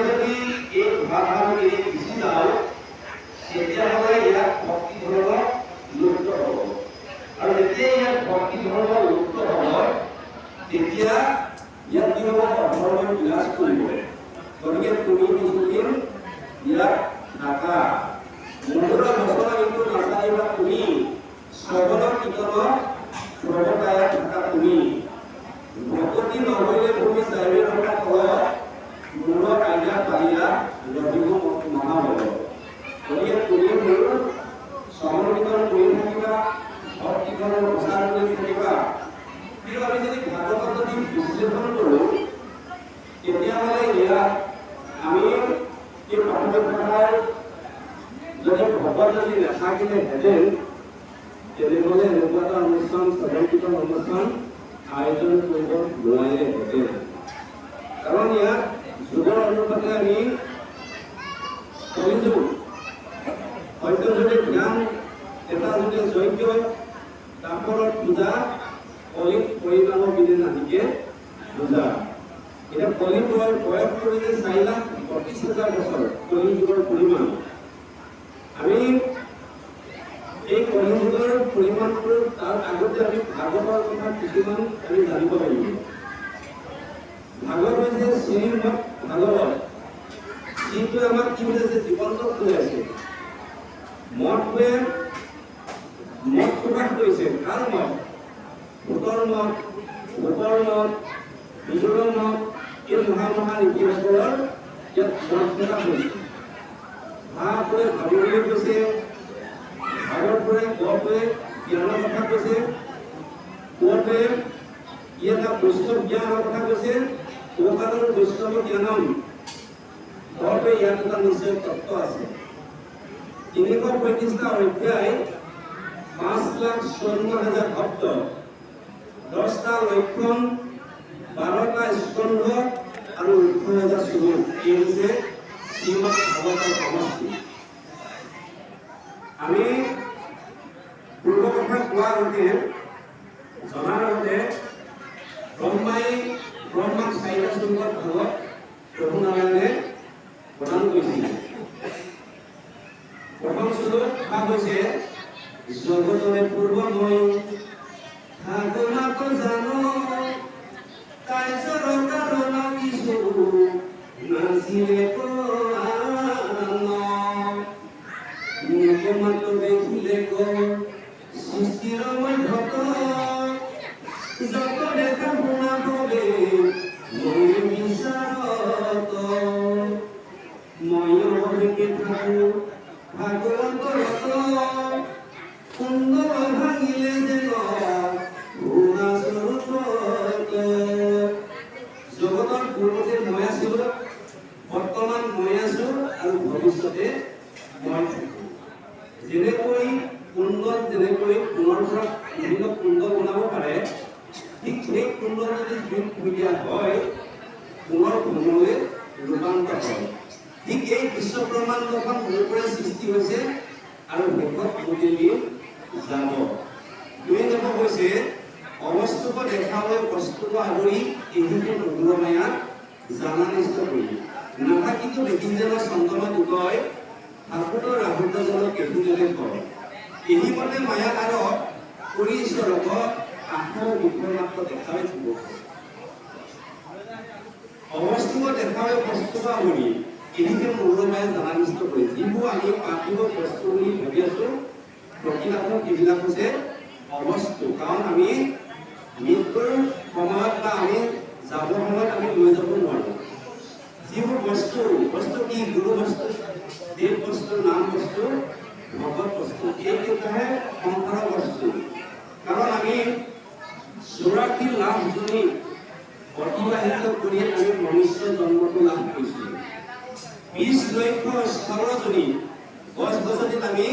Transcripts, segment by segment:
যদি এই ভাষাটো এৰি গুচি যাওঁ তেতিয়াহ'লে ইয়াত ভক্তি ধৰ্ম লুপ্ত হ'ব আৰু যেতিয়া ইয়াত ভক্তি ধৰ্ম লুপ্ত হ'ব তেতিয়া ইয়াত কি হ'ব অধৰ্ম বিনাশ কৰিব গতিকে তুমি কিছুদিন ইয়াত থাকা মধুৰ বচন কিন্তু নাচাৰিবা তুমি শ্ৰৱণ কীৰ্তন প্ৰৱতাই থকা তুমি ভকতি নহ'লে ভূমি চাৰিবে থকা ফলত মূল কাইজা পালিয়া লভিব মহাবল গতিকে তুমি মোৰ শ্ৰৱণ কীৰ্তন কৰি থাকিবা ভক্তি কীৰ্তনৰ প্ৰচাৰ কৰি থাকিবা কিন্তু আমি যদি ভাগৱত যদি বিশ্লেষণ কৰোঁ তেতিয়াহ'লে ইয়াত আমি এই ভাগৱত কথাৰ যদি ভকত যদি নাথাকিলেহেঁতেন তেনেহ'লে এনেকুৱা এটা অনুষ্ঠান শ্ৰৱণ কীৰ্তন অনুষ্ঠান আয়োজন কৰিব নোৱাৰিলেহেঁতেন কাৰণ ইয়াত যুগৰ অনুপাতে আমি কলিযুগ হয়তো যদি জ্ঞান এটা যদি যজ্ঞ তাপৰত পূজা কলিত পৰিণাম বিনে নাহিকে পূজা এতিয়া কলিযুগৰ বয়স কৰিলে 4,32,000 বছৰ কলিযুগৰ পৰিমাণ আমি এই কলিযুগৰ পৰিমাণটো তাৰ আগতে আমি ভাগৱতৰ কথা কিছুমান আমি জানিব লাগিব ভাগৱত হৈছে শ্ৰীমদ ভাগৱত যিটো আমাক কি বুজাইছে জীৱন্ত হৈ আছে মঠটোৱে মঠ প্ৰকাশ কৰিছে কাৰ মঠ ভূতৰ মঠ ভূতৰ মঠ বিজুৰৰ মঠ এই মহা নীতিসকলৰ ইয়াত মঠ প্ৰকাশ কৰিছে ভাগৱতে ভাবিবলৈ কৈছে ভাগৱতবোৰে গঢ়টোৱে জ্ঞানৰ কথা কৈছে কোৱটোৱে ই এটা বৈষ্ণৱ জ্ঞানৰ কথা কৈছে কোকালৰ বৈষ্ণৱ জ্ঞানম গঢ়টোৱে ইয়াত এটা নিশ্চয় তত্ত্ব আছে 335টা অধ্যায় 5,54,000 শব্দ 10টা লক্ষণ 12টা স্কন্ধ আৰু 18,000 শ্লোক এই হৈছে শ্ৰীমদ ভাগৱতৰ সমষ্টি আমি পূৰ্ব কথা কোৱা মতে জনাৰ মতে ব্ৰহ্মাক 4টা শ্লোকত ভাগত প্ৰভু নাৰায়ণে প্ৰদান কৰিছিল প্ৰথম শ্লোক ভাগ হৈছে জগতৰে পূৰ্বময় ভাগৱত জানো কাৰ্যৰ কাৰণ কিছু নাছিলে মাত্ৰ দেখিলে সৃষ্টিৰ মধ্যত যত দেখা শুনা হবে মই বিচাৰত মই অভিকে থাকো ভাগৱতৰত সুন্দৰ ভাঙিলে যেন জগতৰ পূৰ্বতে মই আছো বৰ্তমান মই আছো আৰু ভৱিষ্যতে মই থাকো যেনেকৈ কুণ্ডল যেনেকৈ পুনৰ পৰা বিভিন্ন কুণ্ডল বনাব পাৰে ঠিক সেই কুণ্ডল যদি জুইত থৈ দিয়া হয় পুনৰ ভ্ৰমণলৈ ৰূপান্তৰ হয় ঠিক এই বিশ্ব ব্ৰহ্মাণ্ডখন মোৰ পৰা সৃষ্টি হৈছে আৰু শেষত উমলি যাব 2 নম্বৰ হৈছে অবস্তুক দেখাবলৈ বস্তুক আদৰি এহিকে মধুৰমায়া জানা নিষ্ঠ কৰি নাথাকিতো দেখিলে চন্দ্ৰমা উদয় ঠাকুৰৰ ৰাহুলজনক কেতুজনে কয় এহিমতে মায়াকাৰক কৰি ঈশ্বৰক আশৰ বিষয় মাত্ৰ দেখাই থব অবস্তুক দেখাবলৈ বস্তুক আদৰি এহিকে মধুৰমায়া জানা নিষ্ঠ কৰি যিবোৰ আমি পাৰ্থিৱ বস্তু বুলি ভাবি আছো প্ৰকৃতত এইবিলাক হৈছে অবস্তু কাৰণ আমি মৃত্যুৰ সময়ত বা আমি যাব সময়ত আমি লৈ যাব নোৱাৰো যিবোৰ বস্তু কি গুৰু বস্তু দেৱ বস্তু নাম বস্তু ভগত বস্তু এইকেইটাহে সংসাৰৰ বস্তু কাৰণ আমি 84 লাখ জনী অতিবাহিত কৰি আমি মনুষ্য জন্মটো লাভ কৰিছিলোঁ 20 লক্ষ স্থলজনী গছ গছনিত আমি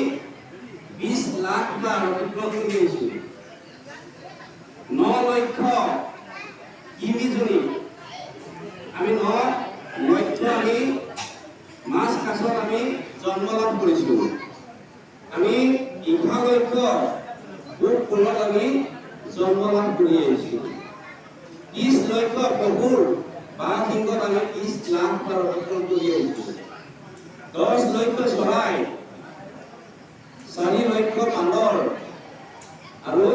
20 লাখ বাৰ অতিক্ৰম কৰি আহিছোঁ 9 লক্ষ কিমিজনী আমি 9 লক্ষ আমি মাছ কাছত আমি জন্ম লাভ কৰিছোঁ আমি 11 লক্ষ বুক কুলত আমি জন্ম লাভ কৰি আহিছোঁ 30 লক্ষ পশুৰ বাঘ সিংহত আমি 30 লাখ বাৰ অতিক্ৰম কৰি আহিছোঁ। 10 লক্ষ চৰাই, 4 লক্ষ বান্দৰ আৰু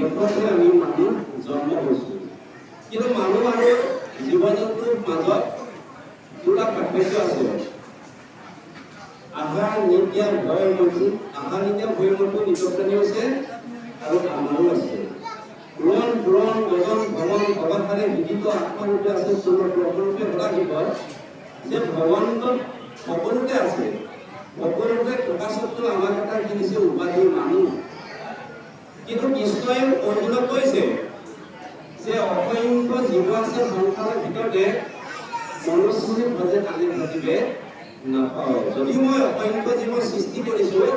একতে আমি মানুহ জন্ম হৈছোঁ। কিন্তু মানুহ আৰু জীৱ-জন্তুৰ মাজত দুটা পাৰ্থক্য আছে। আহাৰ নিত্য ভয় মৃত্যু, আহাৰ নিত্য ভয় মৃত্যু নিজস্বনীয় আছে আৰু আমাৰো আছে। পুৰণ পুৰণ গগন ভগৱান ভগৱানে বিদিত আত্মাৰূপে আছে, সকলোৰূপে সদাশিৱ যে ভগৱন্ত সকলোতে আছে, সকলোতে প্ৰকাশতো আমাক এটা কি দিছে উপাধি মানুহ। কিন্তু কৃষ্ণই অৰ্জুনক কৈছে যে অসংখ্য জীৱ আছে সংসাৰৰ ভিতৰতে মনুষ্যই ভজে কালি ঘটিবে নাপাওঁ। যদি মই অসংখ্য জীৱ সৃষ্টি কৰিছোঁ,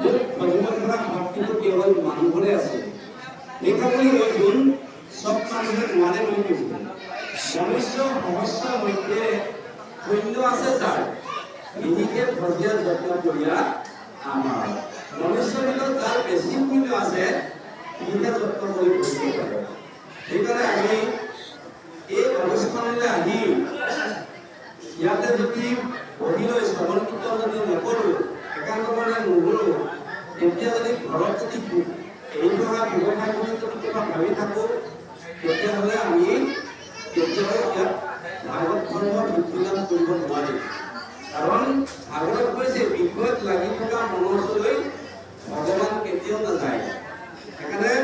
মোৰ ভজিব পৰা শক্তিটো কেৱল মানুহৰে আছে। সেইকাৰণে অৰ্জুন চব মানুহে নোৱাৰে বুলি কৈছে। মনুষ্য সহস্ৰ মধ্যে শূন্য আছে যাৰ বিধিকে ভজিয়া যত্ন কৰিয়া আমাৰ। মনুষ্যৰ ভিতৰত যাৰ বেছি শূন্য আছে বিধিকে যত্ন কৰি ভজিব পাৰে। সেইকাৰণে আমি এই অনুষ্ঠানলৈ আহি ইয়াতে যদি বহি লৈ শ্ৰৱণ কীৰ্তন যদি নকৰোঁ, একান্তমনে নুঘূৰোঁ, তেতিয়া যদি ঘৰত যদি এই ধৰা ব্যৱসায় বুলি যদি কিবা ভাবি থাকোঁ, তেতিয়াহ'লে আমি কেতিয়াও ইয়াত ভাগৱত ধৰ্মৰ বৃদ্ধি লাভ কৰিব নোৱাৰিম। কাৰণ ভাগৱত কৈছে বিষয়ত লাগি থকা মনৰ ওচৰলৈ ভগৱান কেতিয়াও নাযায়। সেইকাৰণে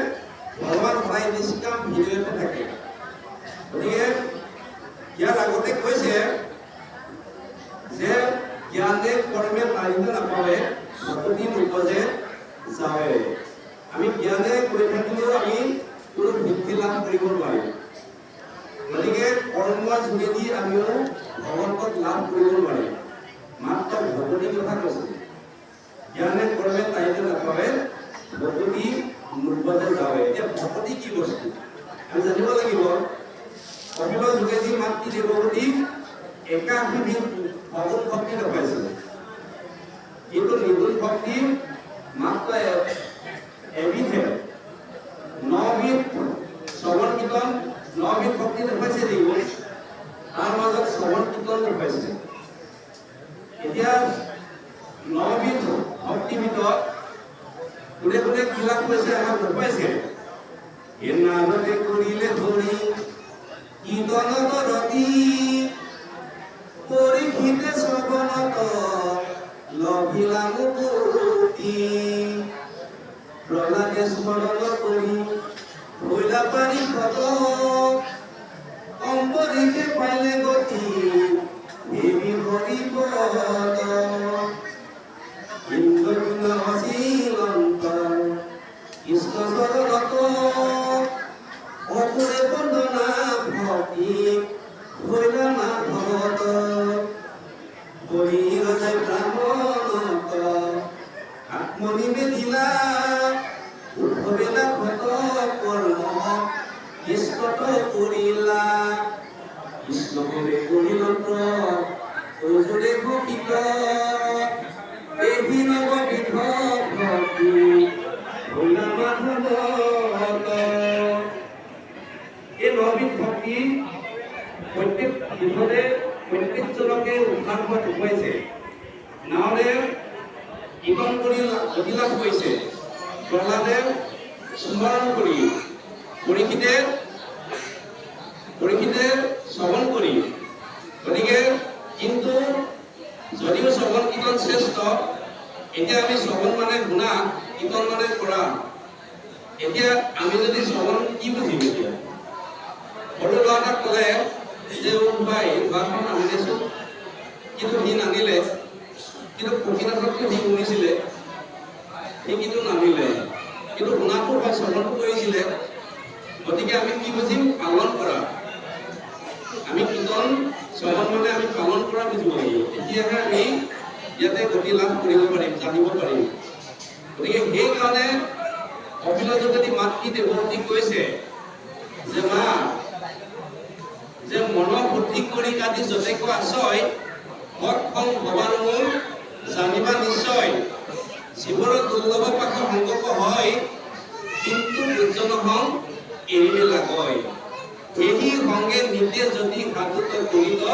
ভগৱান সদায় নিষ্কাম হৃদয়তে থাকে। গতিকে ইয়াৰ আগতে কৈছে যে জ্ঞানে কৰ্মে পাৰিব নাপাবে ভকতি নোপজে যাৱে। আমি জ্ঞানে কৰি থাকিলেও আমি কোনো বৃদ্ধি লাভ কৰিব নোৱাৰিম। গতিকে কৰ্মৰ যোগেদি আমিও ভগৱন্তক লাভ কৰিব নোৱাৰিম। মাত্ৰ ভকতিৰ কথা কৈছে, জ্ঞানে কৰ্মে পাৰিব নাপাবে ভকতি নোপজে যাৱে। এতিয়া ভকতি কি বস্তু আমি জানিব লাগিব। কপিলৰ যোগেদি মাতৃ দেৱগতি 81 বিধ সগুণ ভক্তি দেখুৱাইছিল, কিন্তু নিগুণ ভক্তি মাত্ৰ এবিধে। 9 বিধ শ্ৰৱণ কীৰ্তন, 9 বিধ ভক্তি দেখুৱাইছে নিগুণ, তাৰ মাজত শ্ৰৱণ কীৰ্তন দেখুৱাইছে। এতিয়া 9 বিধ ভক্তিৰ ভিতৰত কোনে কোনে কি লাভ কৰিছে আমাক দেখুৱাইছে। এই নামতে কৰিলে ধৰি কীৰ্তনত ৰতি, পৰীক্ষিতে শ্ৰৱণত লভিলা মুক্তি। প্ৰহ্লাদে স্মৰণ কৰি ভৈলা পাৰি পদ, অম্বৰীষে পাইলে গতি দেৱী হৰি পদ। ইন্দ্ৰবিন্দ অচিলন্ত কৃষ্ণ চৰণত অপুৰে বন্দনা ভক্তি ভৈলা মাধৱত। হৰিহৃদয় ব্ৰাহ্মণত আত্মনিবেদিলা, উদ্ভবেলা ক্ষত কৰ্ম কৃষ্ণত কৰিলা। কৃষ্ণকে কৰিলন্ত্ৰ অজুৰে ভকিত, এই নৱবিধ ভক্তি ভৈলা মাধৱত। এই 9 বিধ ভক্তি প্ৰত্যেক বিধতে প্ৰত্যেকজনকে উদ্ধাৰ হোৱা দেখুৱাইছে। নাৰদে কীৰ্তন কৰি গতি লাভ কৰিছে, প্ৰহ্লাদে স্মৰণ কৰি, পৰীক্ষিতে শ্ৰৱণ কৰি। গতিকে কিন্তু যদিও শ্ৰৱণ কীৰ্তন শ্ৰেষ্ঠ, এতিয়া আমি শ্ৰৱণ মানে শুনা, কীৰ্তন মানে কৰা। এতিয়া আমি যদি শ্ৰৱণ কি বুজিম? এতিয়া সৰু ল'ৰা এটাক ক'লে যে ভাই ভাতখন আনি দিছোঁ, কিন্তু সি নানিলে। কিন্তু প্ৰকৃততে সি শুনিছিলে, সি কিন্তু নানিলে, কিন্তু শুনাটো হয়, শ্ৰৱণটো কৰিছিলে। গতিকে আমি কি বুজিম? পালন কৰা। আমি কীৰ্তন শ্ৰৱণ মানে আমি পালন কৰা বুজিব লাগিব। তেতিয়াহে আমি ইয়াতে গতি লাভ কৰিব পাৰিম, জানিব পাৰিম। গতিকে সেইকাৰণে কপিলৰ যোগেদি মাতৃ দেৱগতি কৈছে যে মা, যে মন বুদ্ধি কৰি কাটি যতেক আশ্ৰয়, সৎ ফল ভগৱান মোৰ জানিবা নিশ্চয়। শিৱৰ দুৰ্লভ পাশ সংগক হয়, কিন্তু দুৰ্জন হং এৰিলে লাগয়। এই সঙ্গে নিজে যদি সাধুত কৰিত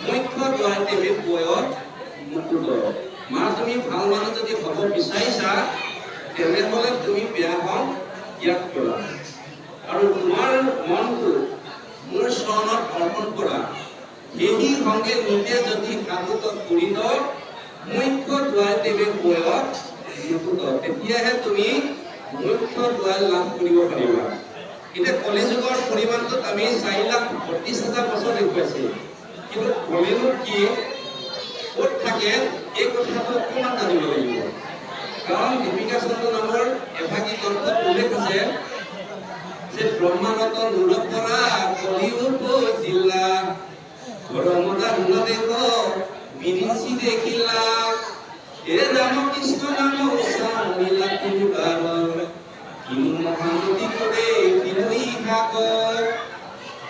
মুখ্য দ্বাৰতে বয়স মুকুত। মা তুমি ভাল মানুহ যদি হ'ব বিচাৰিছা তেনেহ'লে তুমি বিয়াখন ত্যাগ কৰা আৰু তোমাৰ মনটো মোৰ চৰণত অৰ্পণ কৰা। সেই সঙ্গে নিজে যদি সাধুত কৰিত মুখ্য দ্বাৰতে বয়স মুকুত, তেতিয়াহে তুমি মুখ্য দ্বাৰ লাভ কৰিব পাৰিবা। এতিয়া কলিযুগৰ পৰিমাণটোত আমি 4,32,000 বছৰ দেখুৱাইছে, কিন্তু কলিযুগ কি ক'ত থাকে এই কথাটো অকণমান জানিব লাগিব। কাৰণ দীপিকা চন্দ্ৰ নামৰ এভাগী গ্ৰন্থত উল্লেখ আছে যে ব্ৰহ্মানত নুৰ পৰা কলিযুগ জিলা ৰমদা গুণদেৱ বিৰিঞ্চি দেখিলা এ ৰাম কৃষ্ণ নাম উচ্চাৰিলা তিনিবাৰ কিনো মহানদী কৰে তিনই সাগৰ।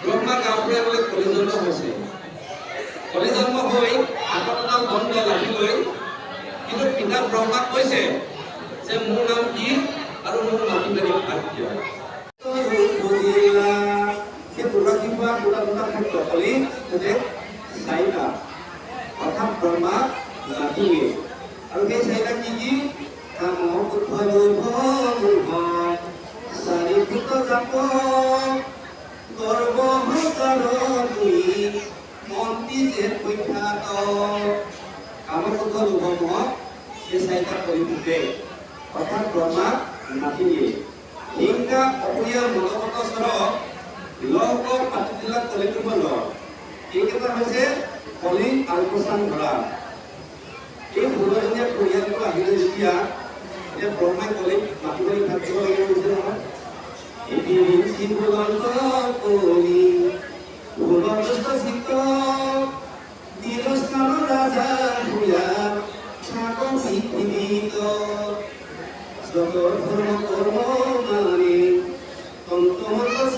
ব্ৰহ্মা গাঁৱৰে বোলে কলি জন্ম হৈছে, কলি জন্ম হৈ আঠটা বন্ধ লাগিলৈ, কিন্তু পিতা ব্ৰহ্মাক কৈছে যে মোৰ নাম কি আৰু মোৰ মাটি বাৰী ভাগ দিয়া। অৰ্থাৎ ব্ৰহ্মা নাতিয়ে আৰু সেই চাৰিটা কি কি চাৰিভূত জাপ গৰ্বহকাৰ মন্ত্ৰী যে বিখ্যাত কামক্ৰোধ লোভমোহ এই চাৰিটা কৰি ফুটে। অৰ্থাৎ ব্ৰহ্মা নাতিয়ে হিংসা অপৰিয়া মদগত স্বৰূপ লৌক পাতিবিলাক কলিযুগ লগ এইকেইটা হৈছে কলি আলপোচান ধৰা। এই 16জনীয়া পৰিয়ালটো আহিলে যেতিয়া ব্ৰহ্মাই কলিক মাতিবলৈ ভাবিব লাগিব হৈছে নহয়। ৰাজা কৰ্ম মানি তন্ত্ৰমত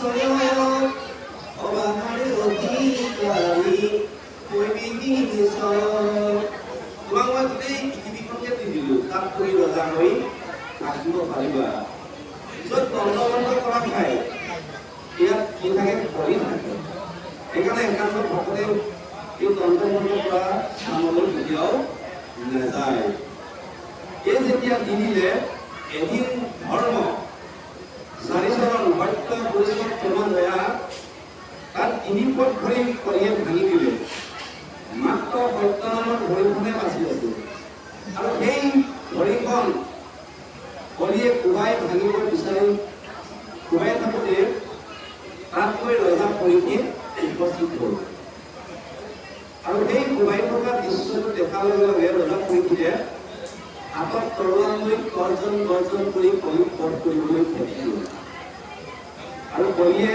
অবাহাৰে অধিকাৰী তোমাক মই গোটেই পৃথিৱীখনকে দি দিলো, তাত তুমি ৰজা হৈ থাকিব পাৰিবা। য'ত তন্ত্ৰমন্ত্ৰ কৰা ঠাই ইয়াত কি থাকে কৰি থাকে। সেইকাৰণে একান্ত ভকতে এই তন্ত্ৰমন্ত্ৰ কৰা স্থানলৈ কেতিয়াও নাযায়। এই যেতিয়া দি দিলে এদিন ধৰ্ম 4 চৰণ সত্য পৰিচয় প্ৰমাণ দয়া তাত 3 ফুট ভৰি কৰিয়ে ভাঙি দিলে। মাত্ৰ সত্য নামৰ ভৰিখনে বাচি আছিল আৰু সেই ভৰিখন কলিয়ে কোবাই ভাঙিব বিচাৰি কোবাই থাকোঁতে তাত গৈ ৰজা পৰীক্ষিত উপস্থিত হ'ল আৰু সেই কোবাই থকা দৃশ্যটো দেখাৰ লগে লগে ৰজা পৰীক্ষিতে হাতত তৰোৱাল লৈ গৰ্জন গৰ্জন কৰি কলিক বধ কৰিবলৈ খেদিছিল আৰু কলিয়ে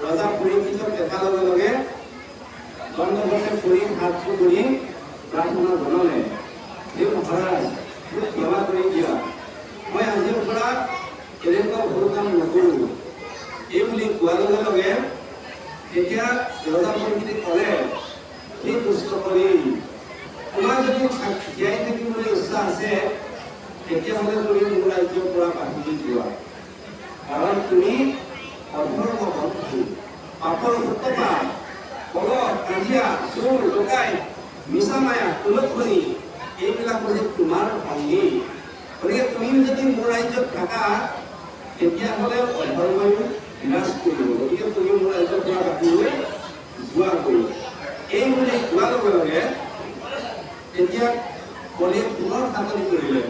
ৰজা পৰীক্ষিতক দেখাৰ লগে লগে দণ্ডবতে পৰি হাতটো ধৰি প্ৰাৰ্থনা জনালে, হে মহাৰাজ মোক ক্ষমা কৰি দিয়া, মই আজিৰ পৰা এনেকুৱা ভুল কাম নকৰোঁ। এই বুলি কোৱাৰ লগে লগে তেতিয়া ৰজা পৰীক্ষিতে ক'লে, হে দুষ্ট কলি, তোমাৰ যদি জীয়াই থাকিবলৈ ইচ্ছা আছে তেতিয়াহ'লে তুমি মোৰ ৰাজ্যৰ পৰা বাহিৰ যোৱা, কাৰণ তুমি অধৰ্ম বন্ধু, পাপৰ সূত্ৰপাত, কলহ কাজিয়া চোৰ ডকাই মিছা মায়া কুলক্ষণী এইবিলাক হৈছে তোমাৰ সংগী। গতিকে তুমি যদি মোৰ ৰাজ্যত থাকা তেতিয়াহ'লে অধৰ্ময়ো বিনাশ কৰিব। গতিকে তুমি মোৰ ৰাজ্যৰ পৰা বাহিৰলৈ যোৱা কৰি এই বুলি কোৱাৰ লগে লগে তেতিয়া কলিয়ে পুনৰ চাকৰি কৰিলে,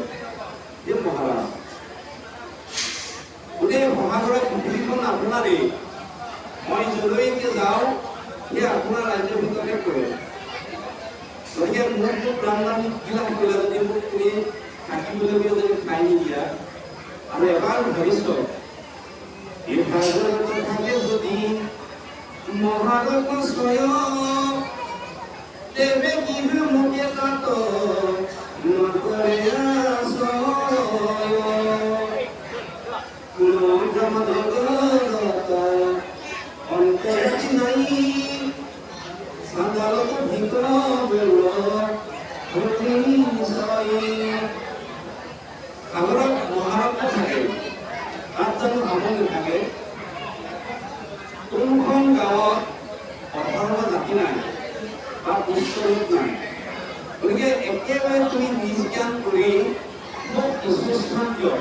হে মহাৰাজ গোটেই মহাভাৰত পৃথিৱীখন আপোনাৰেই, মই যলৈকে যাওঁ সেই আপোনাৰ ৰাজ্যৰ ভিতৰতে কৰে। গতিকে মোক প্ৰাণদান বিলাক কৰিলে যদি মোক তুমি থাকিবলৈ যদি ঠাই নিদিয়া আৰু এবাৰ ভাবিছ এই ভাগৱত থাকে যদি মহাদেৱ স্বয়ং দেৱে কিহে মোকে তাত নকৰে কোনো অন্তৰাচি নাই সাধাৰণত ভিতৰ সাগৰত মহাৰত্ন থাকে, তাত জানো আমনি থাকে? কোনো কোনখন গাঁৱত অধৰ্ম জাতি নাই বা পুষ্পৰূপ নাই। গতিকে একেবাৰে তুমি নিজ জ্ঞান কৰি মোক কিছু স্থান দিয়।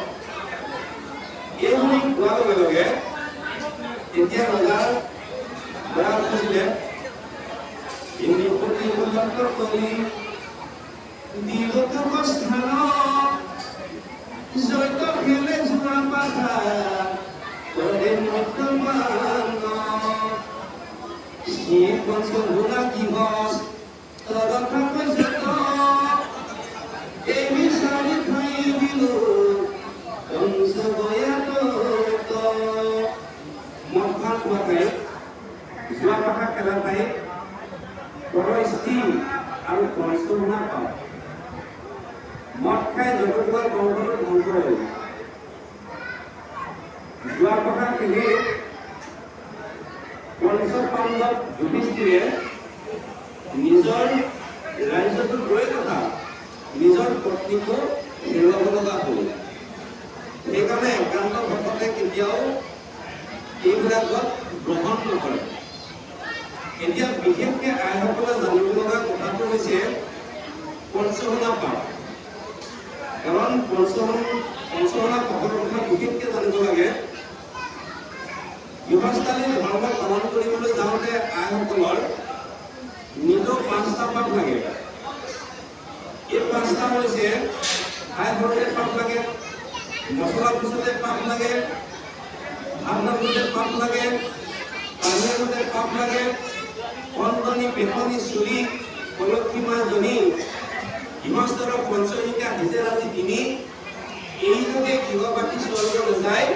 এইবুলি কোৱাৰ লগে লগে তেতিয়া ৰজাৰ বৰা কৈছিলে ইন্দ্ৰপতি উন্নত কৰি দিলত স্থান জয়ত খেলে জোৰা পাঠা কৰে মতমান শ্ৰী পঞ্চগুণা দিৱস তদৰ্থ কৈছে এই বিচাৰি ঠাই দিলো মদভাত খোৱা ঠাই যোৱা পাঠা খেলা ঠাই পৰস্থিতি আৰু পঞ্চগুণা পাওঁ মদ খাই জগতোৱাৰ বংশটো ধ্বংস হ'ল। যোৱা কথা খেলি পঞ্চপাণ্ডৱ যুধিষ্ঠিৰে নিজৰ ৰাজ্যটোত গৈ কথা নিজৰ পত্নীকো হেৰুৱাব লগা হ'ল। সেইকাৰণে একান্ত ভকতে কেতিয়াও এইবিলাকত গ্ৰহণ নকৰে। এতিয়া বিশেষকৈ আইসকলে জানিব লগা কথাটো হৈছে পঞ্চগুণা পাঠ। কাৰণ পঞ্চগুণা পাঠৰ কথা বিশেষকৈ জানিব লাগে। গৃহস্থালী ধৰ্ম পালন কৰিবলৈ যাওঁতে আইসকলৰ নিজৰ 5টা পাঠ লাগে। এই 5টা হৈছে আই সৰুতে পাঠ লাগে, মছলা পিছতে পাঠ লাগে, ভাত ৰান্ধোতে পাঠ লাগে, পানী আনোতে পাঠ লাগে, কণনি বেকনি চুলি কলক্ষী মাজনী গৃহস্থৰ পঞ্চশিকা ভিজে ৰাতি 3 এই যোগে গৃহবাসী স্বৰ্গলৈ যায়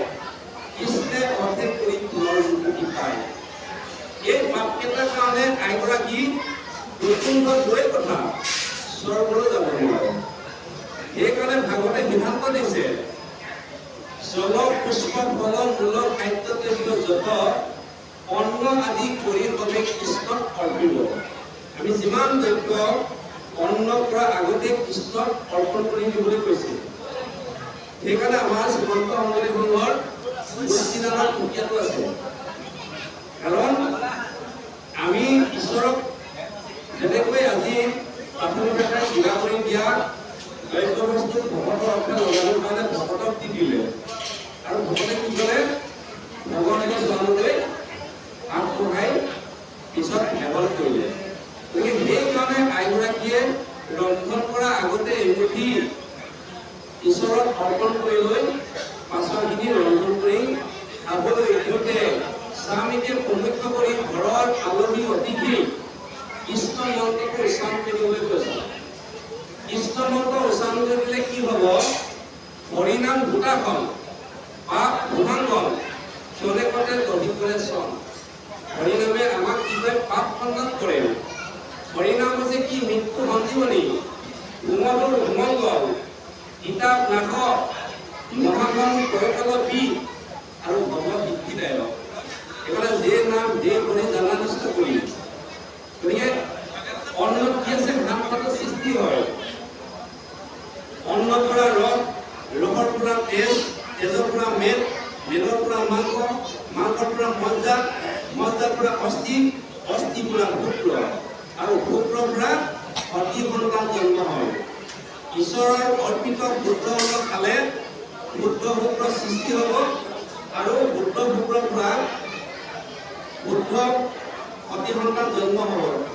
কৃষ্ণে অৰ্ধেক কৰি ফুলৰ মুক্তি পায়। এই পাপকেইটাৰ কাৰণে আইগৰাকী বৈকুণ্ঠ গৈ কথা স্বৰ্গলৈ যাব নোৱাৰে। সেইকাৰণে ভাগৱতে সিদ্ধান্ত দিছে জল পুষ্প ফল মূল খাদ্য দ্ৰব্য যত অন্ন আদি কৰি বাবে কৃষ্ণক অৰ্পিব। আমি যিমান দ্ৰব্য অন্ন কৰা আগতে কৃষ্ণক অৰ্পণ কৰি দিবলৈ কৈছে। সেইকাৰণে আমাৰ শ্ৰীমন্ত শংকৰদেৱৰ গোষ্ঠীনামৰ প্ৰক্ৰিয়াটো আছে। কাৰণ আমি ঈশ্বৰক যেনেকৈ আজি প্ৰাথমিকতাই যোগা কৰি দিয়া দ্ৰব্য বস্তু ভকতৰ অৰ্থে লগাবৰ কাৰণে ভকতক দি দিলে আৰু ভকতে কি কৰে ভগৱানৰ জনলৈ আগবঢ়াই পিছত সেৱন কৰিলে। গতিকে সেইকাৰণে আইগৰাকীয়ে ৰন্ধন কৰা আগতে এমুঠি ঈশ্বৰক অৰ্পণ কৰি লৈ পাছৰখিনি ৰন্ধন কৰি খাবলৈ ইহঁতে স্বামীকে সমীক্ষ কৰি ঘৰৰ আলহী অতিথি কৃষ্ণ মন্ত্ৰটো উচ্চাৰণ কৰিবলৈ কৈছে। কৃষ্ণ মন্ত্ৰ উচ্চাৰণ কৰিলে কি হ'ব? হৰিনাম ভূতাখন পাপ ভূভাংগন চলেকতে গঢ়ি কৰে চন। হৰিনামে আমাক কি কৰে? পাপ খণ্ডন কৰে। হৰিনাম হৈছে কি? মৃত্যু সঞ্জীৱনী, উমলৰ উমংগল, কিতাপ নাশক, মহাগণ কৈকল বিষ আৰু ভৱ সিদ্ধিদায়ক। এইফালে যে নাম যে কৰি জানা নিষ্ঠ কৰি। গতিকে অন্নত কি আছে? ঘাম পাতৰ সৃষ্টি হয়। অন্নৰ পৰা ৰস, ৰসৰ পৰা তেজ, তেজৰ পৰা মেদ, মেদৰ পৰা মাংস, মাংসৰ পৰা মজ্জা, মজ্জাৰ পৰা অস্থি, অস্থিৰ পৰা শুক্ৰ আৰু শুক্ৰৰ পৰা অতি সন্তান জন্ম হয়। ঈশ্বৰৰ অৰ্পিত বুদ্ধ অন্ন খালে বুদ্ধ শুক্ৰ সৃষ্টি হ'ব আৰু বুদ্ধ শুক্ৰৰ পৰা বুদ্ধ অতি সন্তান জন্ম হ'ব।